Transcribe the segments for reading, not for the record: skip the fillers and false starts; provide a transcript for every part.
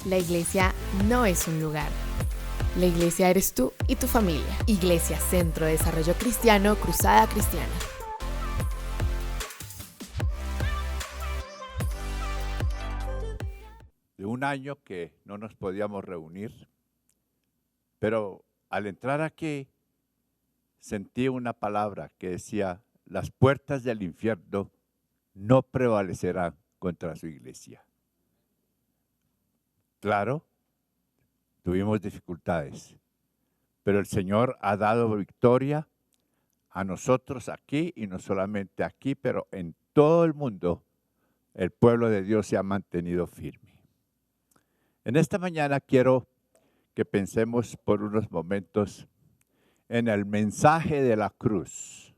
La iglesia no es un lugar. La iglesia eres tú y tu familia. Iglesia Centro de Desarrollo Cristiano, Cruzada Cristiana. De un año que no nos podíamos reunir, pero al entrar aquí sentí una palabra que decía: las puertas del infierno no prevalecerán contra su iglesia. Claro, tuvimos dificultades, pero el Señor ha dado victoria a nosotros aquí, y no solamente aquí, pero en todo el mundo el pueblo de Dios se ha mantenido firme. En esta mañana quiero que pensemos por unos momentos en el mensaje de la cruz.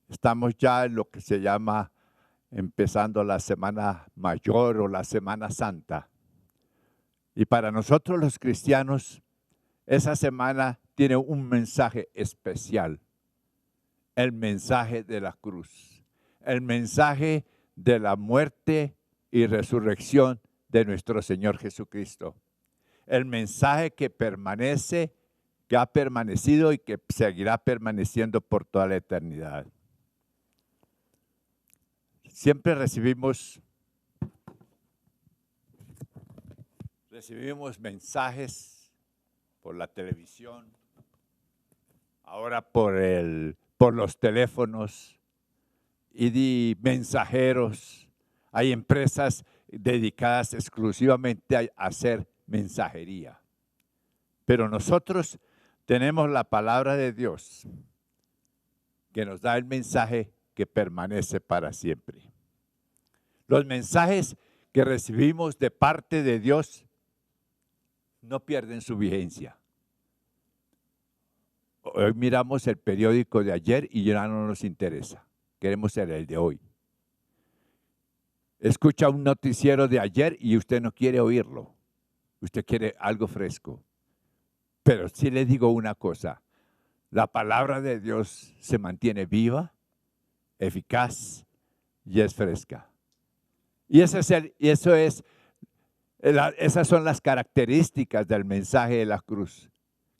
Estamos ya en lo que se llama empezando la Semana Mayor o la Semana Santa. Y para nosotros los cristianos, esa semana tiene un mensaje especial. El mensaje de la cruz. El mensaje de la muerte y resurrección de nuestro Señor Jesucristo. El mensaje que permanece, que ha permanecido y que seguirá permaneciendo por toda la eternidad. Siempre recibimos mensajes por la televisión, ahora por los teléfonos y mensajeros. Hay empresas dedicadas exclusivamente a hacer mensajería. Pero nosotros tenemos la palabra de Dios que nos da el mensaje que permanece para siempre. Los mensajes que recibimos de parte de Dios no pierden su vigencia. Hoy miramos el periódico de ayer y ya no nos interesa. Queremos ser el de hoy. Escucha un noticiero de ayer y usted no quiere oírlo. Usted quiere algo fresco. Pero sí le digo una cosa. La palabra de Dios se mantiene viva, eficaz y es fresca. Y esas son las características del mensaje de la cruz.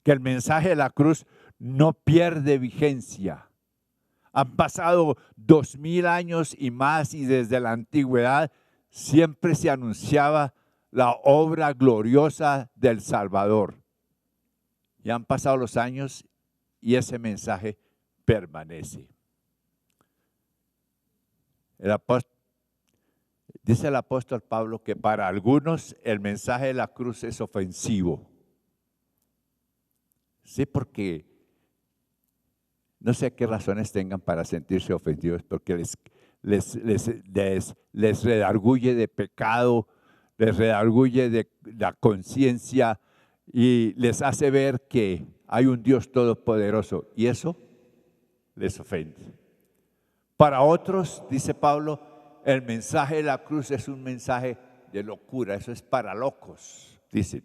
Que el mensaje de la cruz no pierde vigencia. Han pasado 2000 años y más, y desde la antigüedad siempre se anunciaba la obra gloriosa del Salvador. Y han pasado los años y ese mensaje permanece. Dice el apóstol Pablo que para algunos el mensaje de la cruz es ofensivo. Sí, porque no sé qué razones tengan para sentirse ofendidos, porque les redarguye de pecado, les redarguye de la conciencia y les hace ver que hay un Dios todopoderoso, y eso les ofende. Para otros, dice Pablo, el mensaje de la cruz es un mensaje de locura, eso es para locos, dicen.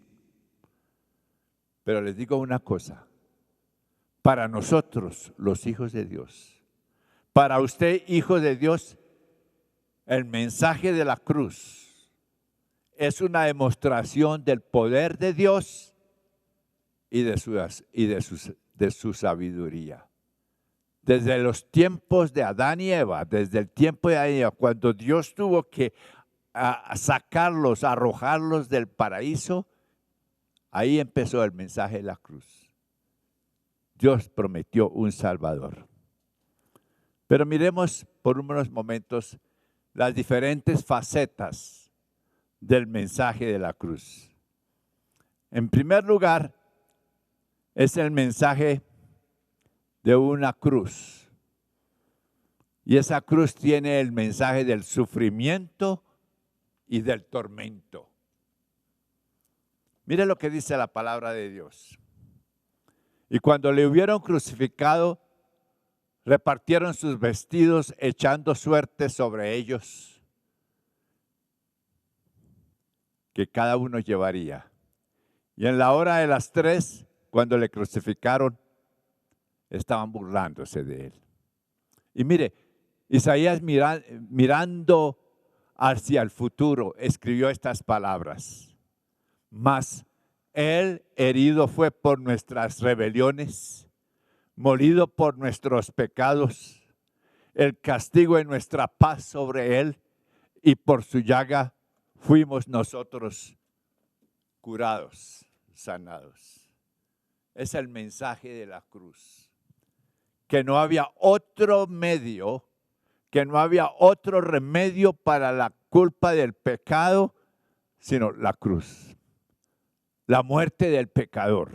Pero les digo una cosa. Para nosotros, los hijos de Dios, para usted, hijo de Dios, el mensaje de la cruz es una demostración del poder de Dios y de su sabiduría. Desde los tiempos de Adán y Eva, desde el tiempo de Adán y Eva, cuando Dios tuvo que sacarlos, arrojarlos del paraíso, ahí empezó el mensaje de la cruz. Dios prometió un Salvador. Pero miremos por unos momentos las diferentes facetas del mensaje de la cruz. En primer lugar, es el mensaje de una cruz. Y esa cruz tiene el mensaje del sufrimiento y del tormento. Mire lo que dice la palabra de Dios. Y cuando le hubieron crucificado, repartieron sus vestidos echando suertes sobre ellos, que cada uno llevaría. Y en la hora de las 3, cuando le crucificaron, estaban burlándose de él. Y mire, Isaías mirando hacia el futuro, escribió estas palabras. Mas Él herido fue por nuestras rebeliones, molido por nuestros pecados. El castigo de nuestra paz sobre Él, y por su llaga fuimos nosotros curados, sanados. Es el mensaje de la cruz. Que no había otro medio, que no había otro remedio para la culpa del pecado, sino la cruz. La muerte del pecador.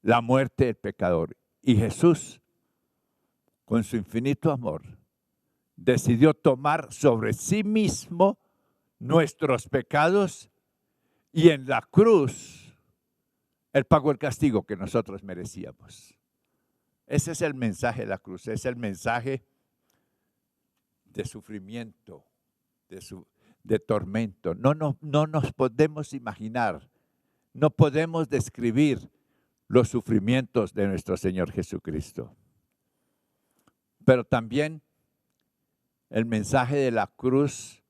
La muerte del pecador. Y Jesús, con su infinito amor, decidió tomar sobre sí mismo nuestros pecados, y en la cruz Él pagó el castigo que nosotros merecíamos. Ese es el mensaje de la cruz, es el mensaje de sufrimiento, de tormento. No nos podemos imaginar, no podemos describir los sufrimientos de nuestro Señor Jesucristo. Pero también el mensaje de la cruz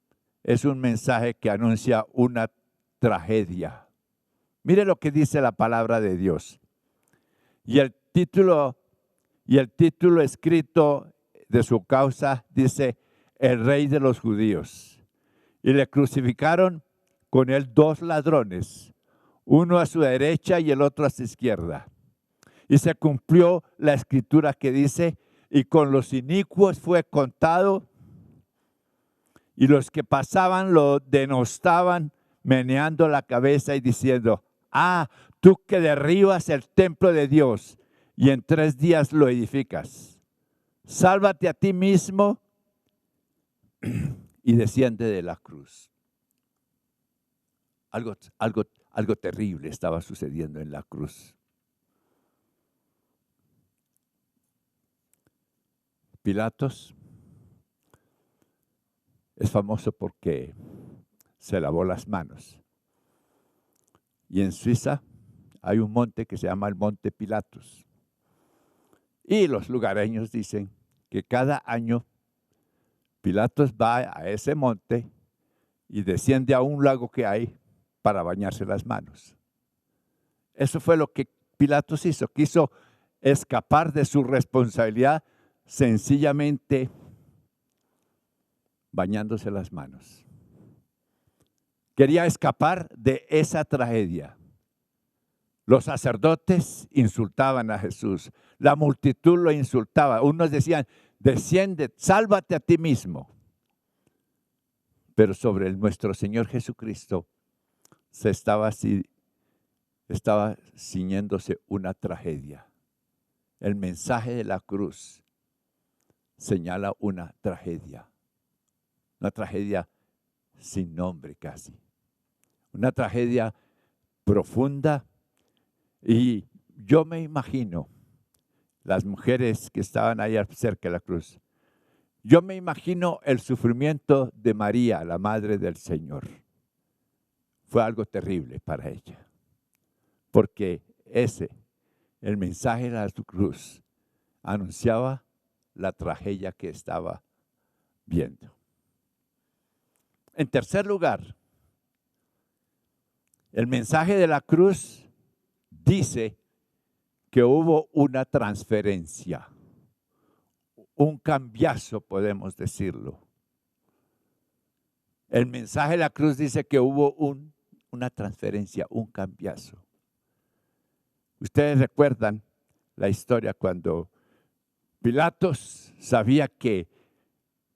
es un mensaje que anuncia una tragedia. Mire lo que dice la palabra de Dios. Y el título escrito de su causa dice: el Rey de los Judíos. Y le crucificaron con él 2 ladrones, uno a su derecha y el otro a su izquierda. Y se cumplió la escritura que dice: y con los inicuos fue contado, y los que pasaban lo denostaban, meneando la cabeza y diciendo: ah, tú que derribas el templo de Dios y en 3 días lo edificas, sálvate a ti mismo y desciende de la cruz. Algo terrible estaba sucediendo en la cruz. Pilatos es famoso porque se lavó las manos. Y en Suiza hay un monte que se llama el Monte Pilatus. Y los lugareños dicen que cada año Pilatos va a ese monte y desciende a un lago que hay para bañarse las manos. Eso fue lo que Pilatos hizo. Quiso escapar de su responsabilidad sencillamente bañándose las manos. Quería escapar de esa tragedia. Los sacerdotes insultaban a Jesús. La multitud lo insultaba. Unos decían: desciende, sálvate a ti mismo. Pero sobre nuestro Señor Jesucristo estaba ciñéndose una tragedia. El mensaje de la cruz señala una tragedia sin nombre casi. Una tragedia profunda. Y yo me imagino las mujeres que estaban ahí cerca de la cruz. Yo me imagino el sufrimiento de María, la madre del Señor. Fue algo terrible para ella. Porque el mensaje de la cruz, anunciaba la tragedia que estaba viendo. En tercer lugar, el mensaje de la cruz dice que hubo una transferencia, un cambiazo, podemos decirlo. El mensaje de la cruz dice que hubo una transferencia, un cambiazo. Ustedes recuerdan la historia cuando Pilatos sabía que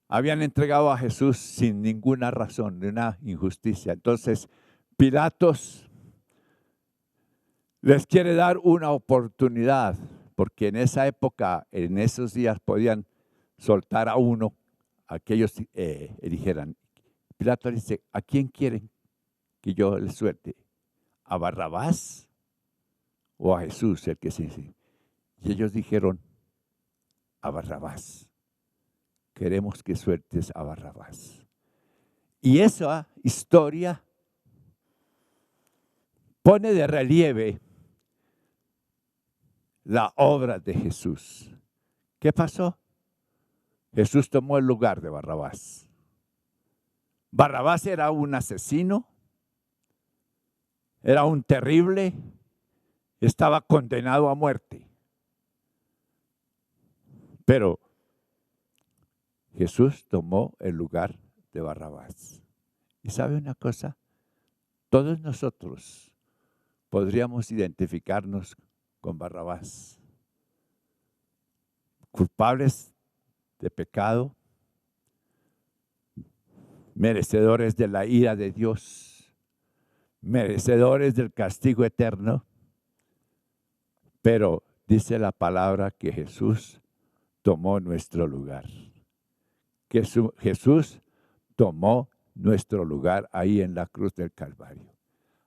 habían entregado a Jesús sin ninguna razón, de una injusticia. Entonces, Pilatos les quiere dar una oportunidad, porque en esa época, en esos días, podían soltar a uno, a que ellos eligieran. Pilato dice: ¿a quién quieren que yo les suelte? ¿A Barrabás o a Jesús, el que sí? Y ellos dijeron: a Barrabás. Queremos que sueltes a Barrabás. Y esa historia pone de relieve la obra de Jesús. ¿Qué pasó? Jesús tomó el lugar de Barrabás. Barrabás era un asesino, era un terrible, estaba condenado a muerte. Pero Jesús tomó el lugar de Barrabás. ¿Y sabe una cosa? Todos nosotros podríamos identificarnos con Barrabás. Culpables de pecado, merecedores de la ira de Dios, merecedores del castigo eterno. Pero dice la palabra que Jesús tomó nuestro lugar. Que Jesús tomó nuestro lugar ahí en la cruz del Calvario.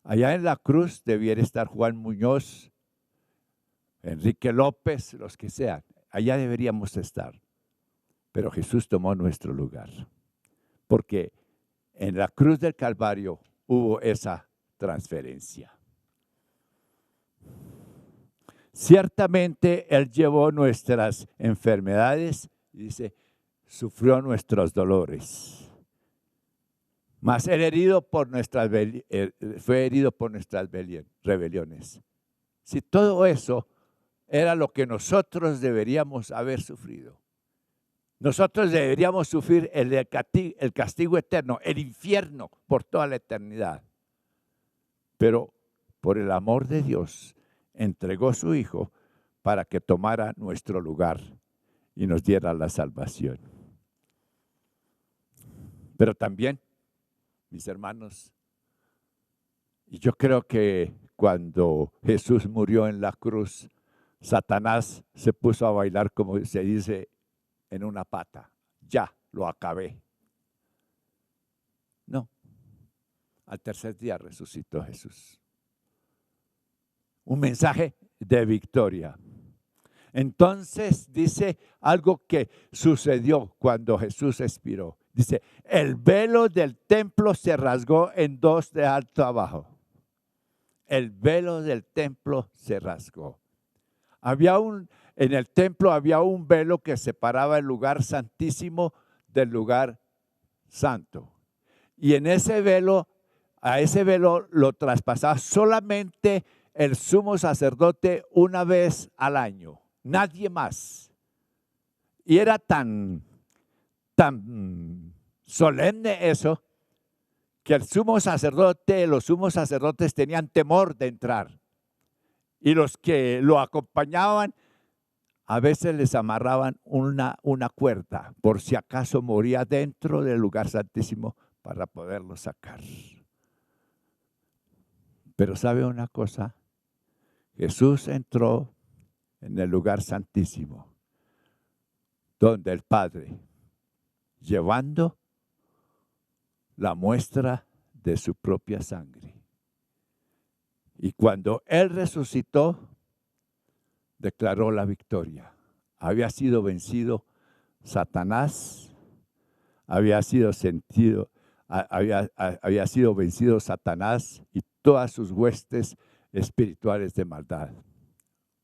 Allá en la cruz debiera estar Juan Muñoz, Enrique López, los que sean. Allá deberíamos estar. Pero Jesús tomó nuestro lugar. Porque en la cruz del Calvario hubo esa transferencia. Ciertamente Él llevó nuestras enfermedades, y dice, sufrió nuestros dolores. Mas Él fue herido por nuestras rebeliones. Si todo eso era lo que nosotros deberíamos haber sufrido. Nosotros deberíamos sufrir el castigo eterno, el infierno por toda la eternidad. Pero por el amor de Dios, entregó a su Hijo para que tomara nuestro lugar y nos diera la salvación. Pero también, mis hermanos, y yo creo que cuando Jesús murió en la cruz, Satanás se puso a bailar, como se dice, en una pata. Ya, lo acabé. No, al tercer día resucitó Jesús. Un mensaje de victoria. Entonces dice algo que sucedió cuando Jesús expiró. Dice, el velo del templo se rasgó en dos de alto a abajo. El velo del templo se rasgó. En el templo había un velo que separaba el lugar santísimo del lugar santo. Y en ese velo, a ese velo lo traspasaba solamente el sumo sacerdote una vez al año, nadie más. Y era tan solemne eso, que los sumos sacerdotes tenían temor de entrar. Y los que lo acompañaban, a veces les amarraban una cuerda, por si acaso moría dentro del lugar santísimo, para poderlo sacar. Pero ¿sabe una cosa? Jesús entró en el lugar santísimo, donde el Padre, llevando la muestra de su propia sangre. Y cuando Él resucitó, declaró la victoria. Había sido vencido Satanás, había sido vencido Satanás y todas sus huestes espirituales de maldad.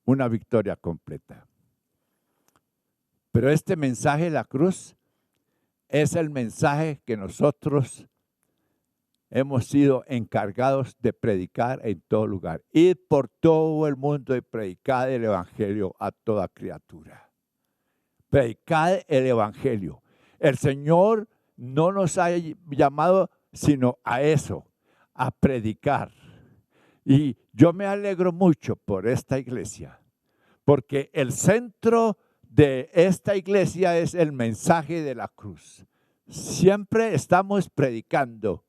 Una victoria completa. Pero este mensaje de la cruz es el mensaje que nosotros hemos sido encargados de predicar en todo lugar. Ir por todo el mundo y predicar el evangelio a toda criatura. Predicar el evangelio. El Señor no nos ha llamado sino a eso, a predicar. Y yo me alegro mucho por esta iglesia, porque el centro de esta iglesia es el mensaje de la cruz. Siempre estamos predicando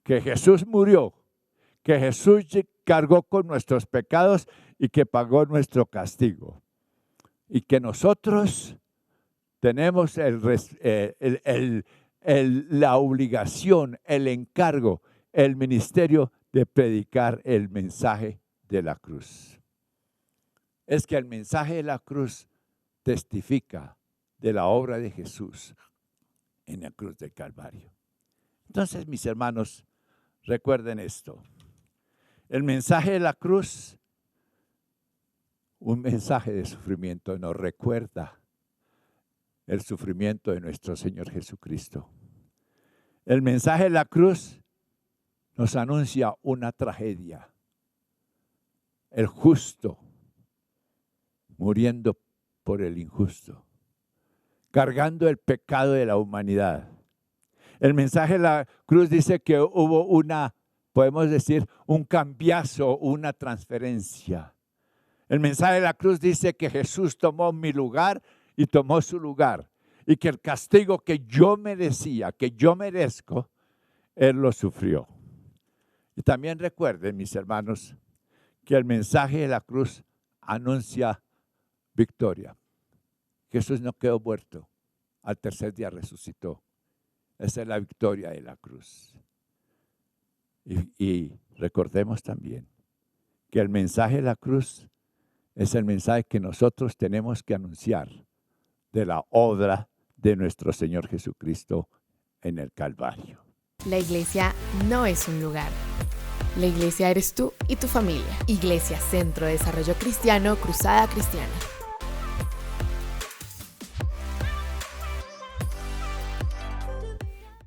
que Jesús murió, que Jesús cargó con nuestros pecados y que pagó nuestro castigo. Y que nosotros tenemos la obligación, el encargo, el ministerio de predicar el mensaje de la cruz. Es que el mensaje de la cruz testifica de la obra de Jesús en la cruz del Calvario. Entonces, mis hermanos, recuerden esto. El mensaje de la cruz, un mensaje de sufrimiento, nos recuerda el sufrimiento de nuestro Señor Jesucristo. El mensaje de la cruz nos anuncia una tragedia. El justo muriendo por el injusto, cargando el pecado de la humanidad. El mensaje de la cruz dice que hubo podemos decir, un cambiazo, una transferencia. El mensaje de la cruz dice que Jesús tomó mi lugar y tomó su lugar. Y que el castigo que yo merecía, que yo merezco, Él lo sufrió. Y también recuerden, mis hermanos, que el mensaje de la cruz anuncia victoria. Jesús no quedó muerto, al tercer día resucitó. Esa es la victoria de la cruz. Y recordemos también que el mensaje de la cruz es el mensaje que nosotros tenemos que anunciar de la obra de nuestro Señor Jesucristo en el Calvario. La iglesia no es un lugar. La iglesia eres tú y tu familia. Iglesia Centro de Desarrollo Cristiano, Cruzada Cristiana.